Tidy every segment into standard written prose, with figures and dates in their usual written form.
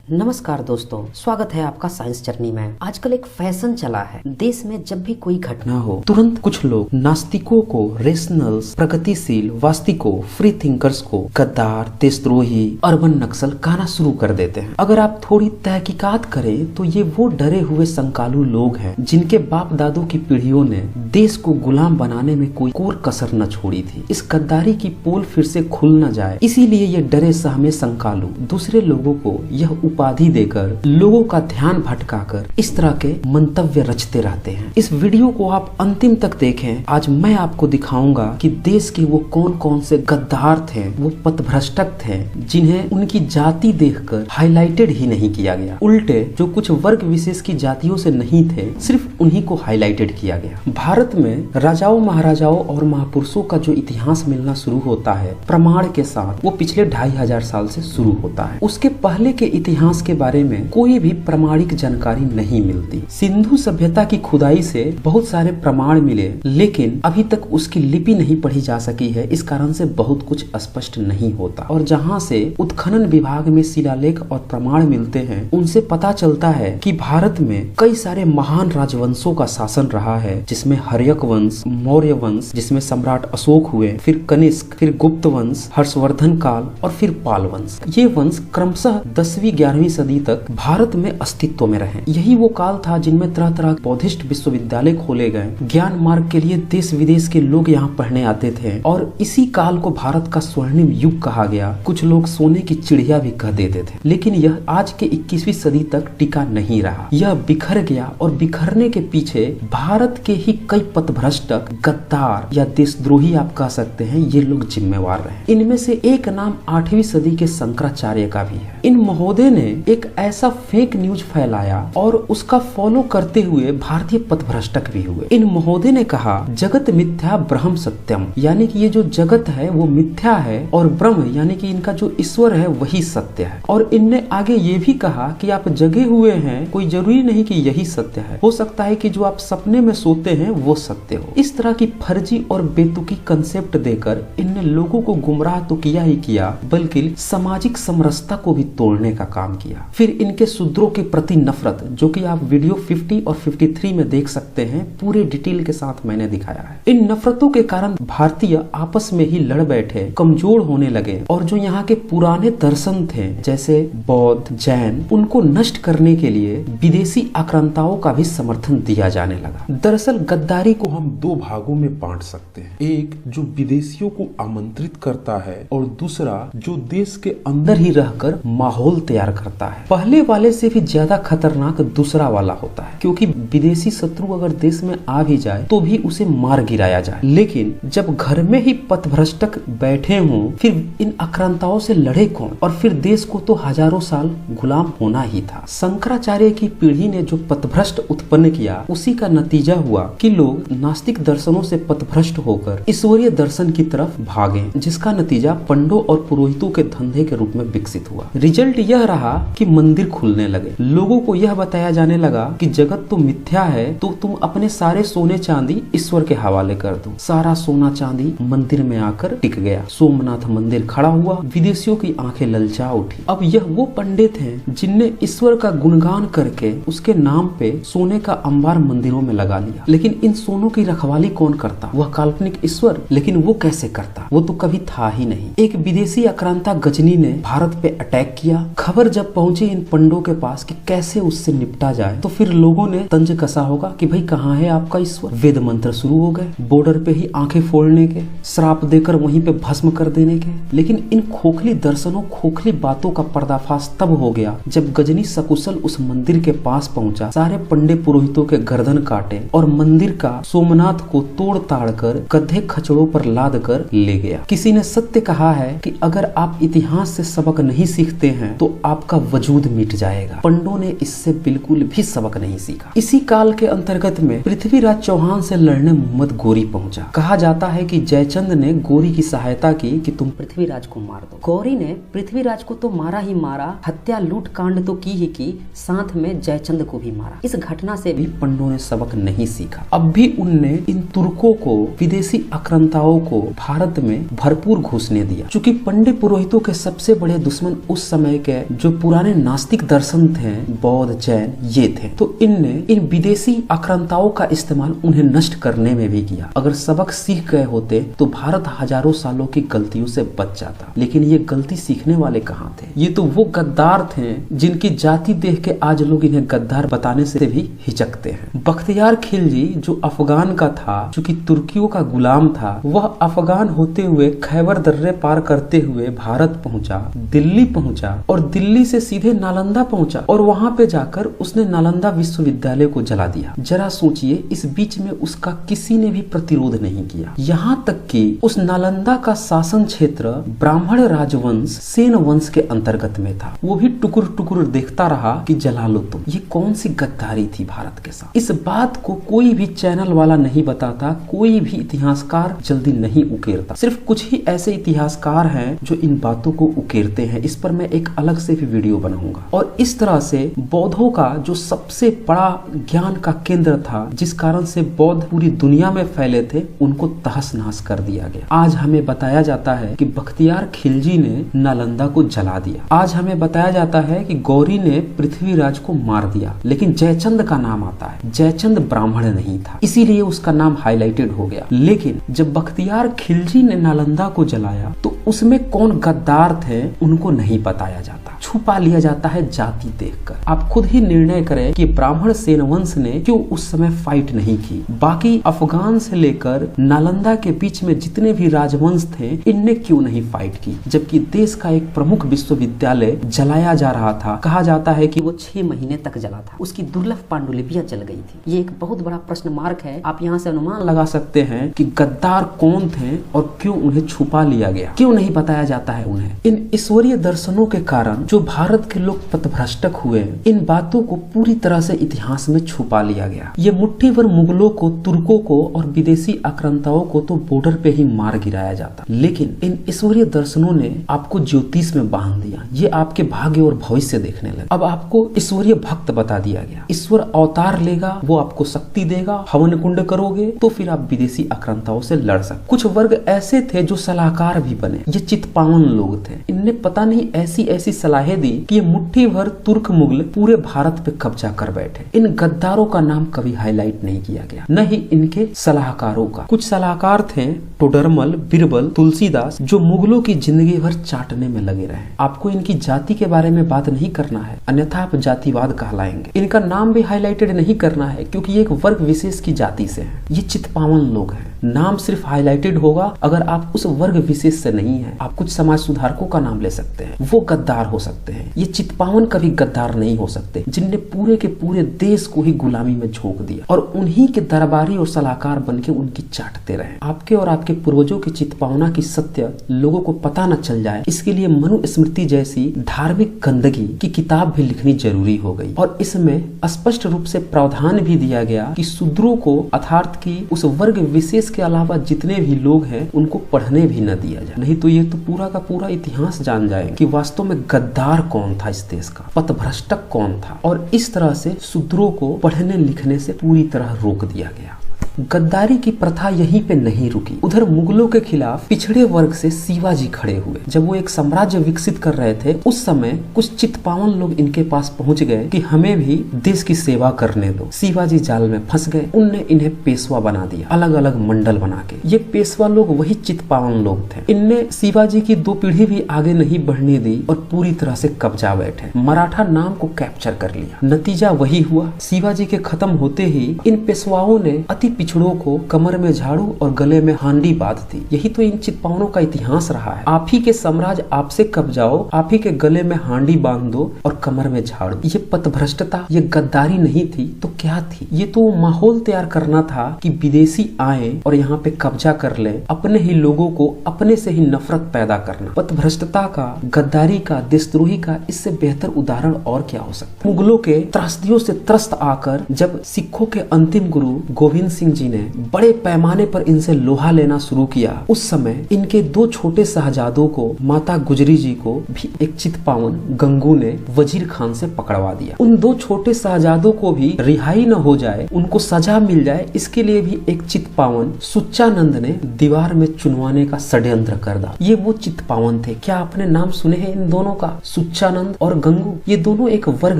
नमस्कार दोस्तों, स्वागत है आपका साइंस जर्नी में। आजकल एक फैशन चला है, देश में जब भी कोई घटना हो तुरंत कुछ लोग नास्तिकों को रेशनल्स, प्रगतिशील, वास्तविकों, फ्री थिंकर्स को गद्दार, देशद्रोही, अर्बन नक्सल कहना शुरू कर देते हैं। अगर आप थोड़ी तहकीकात करें तो ये वो डरे हुए संकालू लोग हैं जिनके बाप दादों की पीढ़ियों ने देश को गुलाम बनाने में कोई कोर कसर न छोड़ी थी। इस गद्दारी की पोल फिर से खुल न जाए, इसीलिए ये डरे सहमे संकालू दूसरे लोगों को यह उपाधि देकर लोगों का ध्यान भटकाकर इस तरह के मंतव्य रचते रहते हैं। इस वीडियो को आप अंतिम तक देखें। आज मैं आपको दिखाऊंगा कि देश के वो कौन कौन से गद्दार थे, वो पथभ्रष्टक थे जिन्हें उनकी जाति देखकर हाईलाइटेड ही नहीं किया गया। उल्टे जो कुछ वर्ग विशेष की जातियों से नहीं थे, सिर्फ उन्हीं को हाईलाइटेड किया गया। भारत में राजाओं, महाराजाओं और महापुरुषों का जो इतिहास मिलना शुरू होता है प्रमाण के साथ, वो पिछले 2500 साल से शुरू होता है। उसके पहले के इतिहास के बारे में कोई भी प्रमाणिक जानकारी नहीं मिलती। सिंधु सभ्यता की खुदाई से बहुत सारे प्रमाण मिले, लेकिन अभी तक उसकी लिपि नहीं पढ़ी जा सकी है। इस कारण से बहुत कुछ स्पष्ट नहीं होता। और जहाँ से उत्खनन विभाग में शिलालेख और प्रमाण मिलते हैं, उनसे पता चलता है कि भारत में कई सारे महान राजवंशों का शासन रहा है, जिसमें हर्यक वंश, मौर्य वंश जिसमें सम्राट अशोक हुए, फिर कनिष्क, फिर गुप्त वंश, हर्षवर्धन काल और फिर पाल वंश। ये वंश क्रमशः 10वीं 11वीं सदी तक भारत में अस्तित्व में रहे। यही वो काल था जिनमें तरह तरह बौद्धिस्ट विश्वविद्यालय खोले गए। ज्ञान मार्ग के लिए देश विदेश के लोग यहाँ पढ़ने आते थे और इसी काल को भारत का स्वर्णिम युग कहा गया। कुछ लोग सोने की चिड़िया भी कह देते थे, लेकिन यह आज के 21वीं सदी तक टिका नहीं रहा। यह बिखर गया और बिखरने के पीछे भारत के ही कई पथभ्रष्टक, गद्दार या देशद्रोही आप कह सकते हैं, ये लोग जिम्मेवार रहे। इनमें से एक नाम 8वीं सदी के शंकराचार्य का भी है। इन महोदय ने एक ऐसा फेक न्यूज फैलाया और उसका फॉलो करते हुए भारतीय पथभ्रष्टक भी हुए। इन महोदय ने कहा जगत मिथ्या ब्रह्म सत्यम, यानी कि ये जो जगत है वो मिथ्या है और ब्रह्म यानी कि इनका जो ईश्वर है वही सत्य है। और इनने आगे ये भी कहा कि आप जगे हुए हैं, कोई जरूरी नहीं कि यही सत्य है, हो सकता है कि जो आप सपने में सोते हैं वो सत्य हो। इस तरह की फर्जी और बेतुकी कंसेप्ट देकर इनने लोगों को गुमराह तो किया ही किया, बल्कि सामाजिक समरसता को भी तोड़ने का काम किया। फिर इनके शूद्रों के प्रति नफरत, जो कि आप वीडियो 50 और 53 में देख सकते हैं, पूरे डिटेल के साथ मैंने दिखाया है। इन नफरतों के कारण भारतीय आपस में ही लड़ बैठे, कमजोर होने लगे और जो यहाँ के पुराने दर्शन थे जैसे बौद्ध, जैन, उनको नष्ट करने के लिए विदेशी आक्रांताओं का भी समर्थन दिया जाने लगा। दरअसल गद्दारी को हम दो भागों में बांट सकते हैं, एक जो विदेशियों को आमंत्रित करता है और दूसरा जो देश के अंदर ही रहकर माहौल तैयार करता है। पहले वाले से भी ज्यादा खतरनाक दूसरा वाला होता है, क्योंकि विदेशी शत्रु अगर देश में आ भी जाए तो भी उसे मार गिराया जाए। लेकिन जब घर में ही पथभ्रष्टक बैठे हों, फिर इन आक्रांताओं से लड़े कौन? और फिर देश को तो हजारों साल गुलाम होना ही था। शंकराचार्य की पीढ़ी ने जो पथभ्रष्ट उत्पन्न किया, उसी का नतीजा हुआ कि लोग नास्तिक दर्शनों से पथभ्रष्ट होकर ईश्वरीय दर्शन की तरफ भागे, जिसका नतीजा पंडों और पुरोहितों के धंधे के रूप में विकसित हुआ। रिजल्ट यह रहा कि मंदिर खुलने लगे, लोगों को यह बताया जाने लगा कि जगत तो मिथ्या है, तो तुम अपने सारे सोने चांदी ईश्वर के हवाले कर दो। सारा सोना चांदी मंदिर में आकर टिक गया। सोमनाथ मंदिर खड़ा हुआ, विदेशियों की आंखें ललचा उठी। अब यह वो पंडित हैं जिनने ईश्वर का गुणगान करके उसके नाम पे सोने का अंबार मंदिरों में लगा लिया। लेकिन इन सोनों की रखवाली कौन करता? वह काल्पनिक ईश्वर। लेकिन वो कैसे करता? वो तो कभी था ही नहीं। एक विदेशी आक्रांता गजनी ने भारत पे अटैक किया। खबर जब पहुंची इन पंडों के पास कि कैसे उससे निपटा जाए, तो फिर लोगों ने तंज कसा होगा कि भाई कहाँ है आपका ईश्वर। वेद मंत्र शुरू हो गए, बॉर्डर पे ही आंखें फोड़ने के, श्राप देकर वहीं पे भस्म कर देने के। लेकिन इन खोखली दर्शनों, खोखली बातों का पर्दाफाश तब हो गया जब गजनी सकुशल उस मंदिर के पास पहुंचा, सारे पंडे पुरोहितों के गर्दन काटे और मंदिर का सोमनाथ को तोड़ ताड़ कर गधे खचड़ों पर लाद कर ले गया। किसी ने सत्य कहा है कि अगर आप इतिहास से सबक नहीं सीखते हैं तो आपका वजूद मिट जाएगा। पंडों ने इससे बिल्कुल भी सबक नहीं सीखा। इसी काल के अंतर्गत में पृथ्वीराज चौहान से लड़ने मोहम्मद गोरी पहुंचा। कहा जाता है कि जयचंद ने गोरी की सहायता की कि तुम पृथ्वीराज को मार दो। गौरी ने पृथ्वीराज को तो मारा ही मारा, हत्या लूट कांड तो की ही की, साथ में जयचंद को भी मारा। इस घटना से भी पंडों ने सबक नहीं सीखा। अब भी उनने इन तुर्कों को, विदेशी आक्रांताओं को भारत में भरपूर घुसने दिया। चूंकि पंडित पुरोहितों के सबसे बड़े दुश्मन उस समय के जो पुराने नास्तिक दर्शन थे, बौद्ध, जैन, ये थे, तो इनने इन विदेशी आक्रांताओं का इस्तेमाल उन्हें नष्ट करने में भी किया। अगर सबक सीख गए होते तो भारत हजारों सालों की गलतियों से बच जाता, लेकिन ये गलती सीखने वाले कहाँ थे? ये तो वो गद्दार थे जिनकी जाति देख के आज लोग इन्हें गद्दार बताने से भी हिचकते हैं। बख्तियार खिलजी जो अफगान का था, जो कि तुर्कियों का गुलाम था, वह अफगान होते हुए खैबर दर्रे पार करते हुए भारत पहुंचा, दिल्ली पहुंचा और दिल्ली से सीधे नालंदा पहुंचा और वहां पे जाकर उसने नालंदा विश्वविद्यालय को जला दिया। जरा सोचिए, इस बीच में उसका किसी ने भी प्रतिरोध नहीं किया। यहाँ तक कि उस नालंदा का शासन क्षेत्र ब्राह्मण राजवंश सेन वंश के अंतर्गत में था। वो भी टुकुर टुकुर देखता रहा कि जला लो तुम। ये कौन सी गद्दारी थी भारत के साथ? इस बात को कोई भी चैनल वाला नहीं बताता, कोई भी इतिहासकार जल्दी नहीं उकेरता। सिर्फ कुछ ही ऐसे इतिहासकार हैं जो इन बातों को उकेरते हैं। इस पर मैं एक अलग से भी वीडियो बनाऊंगा। और इस तरह से बौद्धों का जो सबसे बड़ा ज्ञान का केंद्र था, जिस कारण से बौद्ध पूरी दुनिया में फैले थे, उनको तहस नहस कर दिया गया। आज हमें बताया जाता है कि बख्तियार खिलजी ने नालंदा को जला दिया। आज हमें बताया जाता है कि गौरी ने पृथ्वीराज को मार दिया, लेकिन जयचंद का नाम आता है। जयचंद ब्राह्मण नहीं था, इसीलिए उसका नाम हाईलाइटेड हो गया। लेकिन जब बख्तियार खिलजी ने नालंदा को जलाया तो उसमें कौन गद्दार थे उनको नहीं बताया जाता, छुपा लिया जाता है जाति देखकर। आप खुद ही निर्णय करें कि ब्राह्मण सेन वंश ने क्यों उस समय फाइट नहीं की। बाकी अफगान से लेकर नालंदा के बीच में जितने भी राजवंश थे, इनने क्यों नहीं फाइट की, जबकि देश का एक प्रमुख विश्वविद्यालय जलाया जा रहा था। कहा जाता है कि वो 6 महीने तक जला था, उसकी दुर्लभ पांडुलिपियां जल गई थी। ये एक बहुत बड़ा प्रश्न मार्क है। आप यहाँ से अनुमान लगा सकते हैं कि गद्दार कौन थे और क्यों उन्हें छुपा लिया गया, क्यों नहीं बताया जाता है उन्हें। इन ईश्वरीय दर्शनों के कारण जो भारत के लोग पथभ्रष्टक हुए, इन बातों को पूरी तरह से इतिहास में छुपा लिया गया। ये मुट्ठी भर मुगलों को, तुर्कों को और विदेशी आक्रांताओं को तो बॉर्डर पे ही मार गिराया जाता, लेकिन इन ईश्वरीय दर्शनों ने आपको ज्योतिष में बांध दिया। ये आपके भाग्य और भविष्य देखने लगे। अब आपको ईश्वरीय भक्त बता दिया गया। ईश्वर अवतार लेगा, वो आपको शक्ति देगा, हवन कुंड करोगे तो फिर आप विदेशी आक्रांताओं से लड़ सकते। कुछ वर्ग ऐसे थे जो सलाहकार भी बने, ये चितपावन लोग थे। इनने पता नहीं ऐसी ऐसी सलाहें दी कि ये मुट्ठी भर तुर्क मुगल पूरे भारत पे कब्जा कर बैठे। इन गद्दारों का नाम कभी हाईलाइट नहीं किया गया, न ही इनके सलाहकारों का। कुछ सलाहकार थे टोडरमल, बीरबल, तुलसीदास, जो मुगलों की जिंदगी भर चाटने में लगे रहे। आपको इनकी जाति के बारे में बात नहीं करना है, अन्यथा आप जातिवाद कहलाएंगे। इनका नाम भी हाईलाइटेड नहीं करना है, क्योंकि ये एक वर्ग विशेष की जाति से है। ये चितपावन लोग हैं। नाम सिर्फ हाईलाइटेड होगा अगर आप उस वर्ग विशेष से नहीं है। आप कुछ समाज सुधारकों का नाम ले सकते हैं, वो गद्दार हो सकते हैं। ये चितपावन कभी गद्दार नहीं हो सकते, जिनने पूरे के पूरे देश को ही गुलामी में झोंक दिया और उन्हीं के दरबारी और सलाहकार बनके उनकी चाटते रहे। आपके और आपके पूर्वजों की चितपावना की सत्य लोगों को पता न चल जाए, इसके लिए मनुस्मृति जैसी धार्मिक गंदगी की किताब भी लिखनी जरूरी हो गई। और इसमें स्पष्ट रूप से प्रावधान भी दिया गया कि शूद्रों को, अर्थात की उस वर्ग विशेष के अलावा जितने भी लोग हैं, उनको पढ़ने भी न दिया जाए। नहीं तो ये तो पूरा का पूरा इतिहास जान जाए कि वास्तव में गद्दार कौन था इस देश का, पथभ्रष्टक कौन था। और इस तरह से शूद्रों को पढ़ने लिखने से पूरी तरह रोक दिया गया। गद्दारी की प्रथा यहीं पे नहीं रुकी। उधर मुगलों के खिलाफ पिछड़े वर्ग से शिवाजी खड़े हुए। जब वो एक साम्राज्य विकसित कर रहे थे, उस समय कुछ चितपावन लोग इनके पास पहुंच गए कि हमें भी देश की सेवा करने दो। शिवाजी जाल में फंस गए। उनने इन्हें पेशवा बना दिया, अलग अलग मंडल बना के। ये पेशवा लोग वही चितपावन लोग थे। इनने शिवाजी की 2 पीढ़ी भी आगे नहीं बढ़ने दी और पूरी तरह से कब्जा बैठे, मराठा नाम को कैप्चर कर लिया। नतीजा वही हुआ। शिवाजी के खत्म होते ही इन पेशवाओं ने अति पिछड़ों को कमर में झाड़ू और गले में हांडी बांध दी। यही तो इन चितपावनों का इतिहास रहा है। आप ही के साम्राज्य आपसे कब्जाओ, आप ही के गले में हांडी बांध दो और कमर में झाड़ू। ये पथभ्रष्टता, ये गद्दारी नहीं थी तो क्या थी? ये तो माहौल तैयार करना था कि विदेशी आए और यहाँ पे कब्जा कर ले, अपने ही लोगों को अपने से ही नफरत पैदा करना। पथभ्रष्टता का, गद्दारी का, देशद्रोही का इससे बेहतर उदाहरण और क्या हो सकता है? मुगलों के त्रासदियों से त्रस्त आकर जब सिखों के अंतिम गुरु गोविंद सिंह जी ने बड़े पैमाने पर इनसे लोहा लेना शुरू किया, उस समय इनके 2 छोटे शहजादों को, माता गुजरी जी को भी एक चितपावन गंगू ने वजीर खान से पकड़वा दिया। उन 2 छोटे शहजादों को भी रिहाई न हो जाए, उनको सजा मिल जाए, इसके लिए भी एक चितपावन सुच्चानंद ने दीवार में चुनवाने का षड्यंत्र कर दा। ये वो चितपावन थे। क्या आपने नाम सुने हैं इन दोनों का, सुच्चानंद और गंगू? ये दोनों एक वर्ग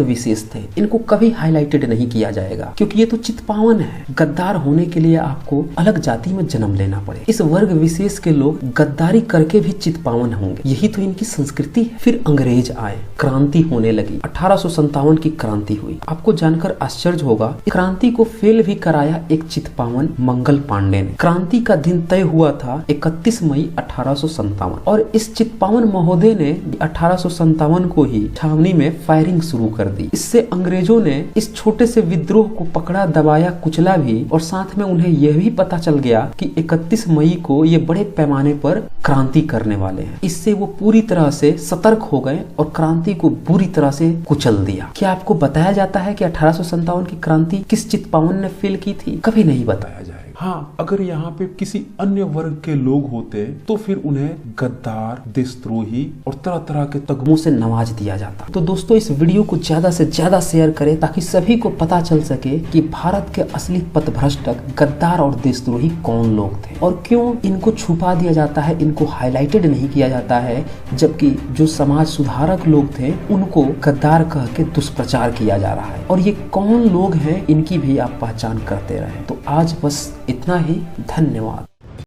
विशेष थे, इनको कभी हाईलाइटेड नहीं किया जाएगा क्योंकि ये तो चितपावन है। गद्दार होने के लिए आपको अलग जाति में जन्म लेना पड़े। इस वर्ग विशेष के लोग गद्दारी करके भी चितपावन होंगे, यही तो इनकी संस्कृति है। फिर अंग्रेज आए, क्रांति होने लगी। 1857 की क्रांति हुई। आपको जानकर आश्चर्य होगा, क्रांति को फेल भी कराया एक चितपावन मंगल पांडे ने। क्रांति का दिन तय हुआ था 31 मई 1857 और इस चितपावन महोदय ने 1857 को ही छावनी में फायरिंग शुरू कर दी। इससे अंग्रेजों ने इस छोटे से विद्रोह को पकड़ा, दबाया, कुचला भी और साथ में उन्हें यह भी पता चल गया कि 31 मई को ये बड़े पैमाने पर क्रांति करने वाले हैं। इससे वो पूरी तरह से सतर्क हो गए और क्रांति को बुरी तरह से कुचल दिया। क्या आपको बताया जाता है कि 1857 की क्रांति किस चितपावन ने फेल की थी? कभी नहीं बताया जाएगा। हाँ, अगर यहाँ पे किसी अन्य वर्ग के लोग होते तो फिर उन्हें गद्दार, देशद्रोही और तरह तरह के तगमों से नवाज दिया जाता। तो दोस्तों, इस वीडियो को ज्यादा से ज्यादा शेयर करें ताकि सभी को पता चल सके कि भारत के असली पथभ्रष्टक, गद्दार और देशद्रोही कौन लोग थे और क्यों इनको छुपा दिया जाता है, इनको हाईलाइटेड नहीं किया जाता है, जबकि जो समाज सुधारक लोग थे उनको गद्दार कह के दुष्प्रचार किया जा रहा है। और ये कौन लोग हैं, इनकी भी आप पहचान करते रहे। तो आज बस इतना ही। धन्यवाद।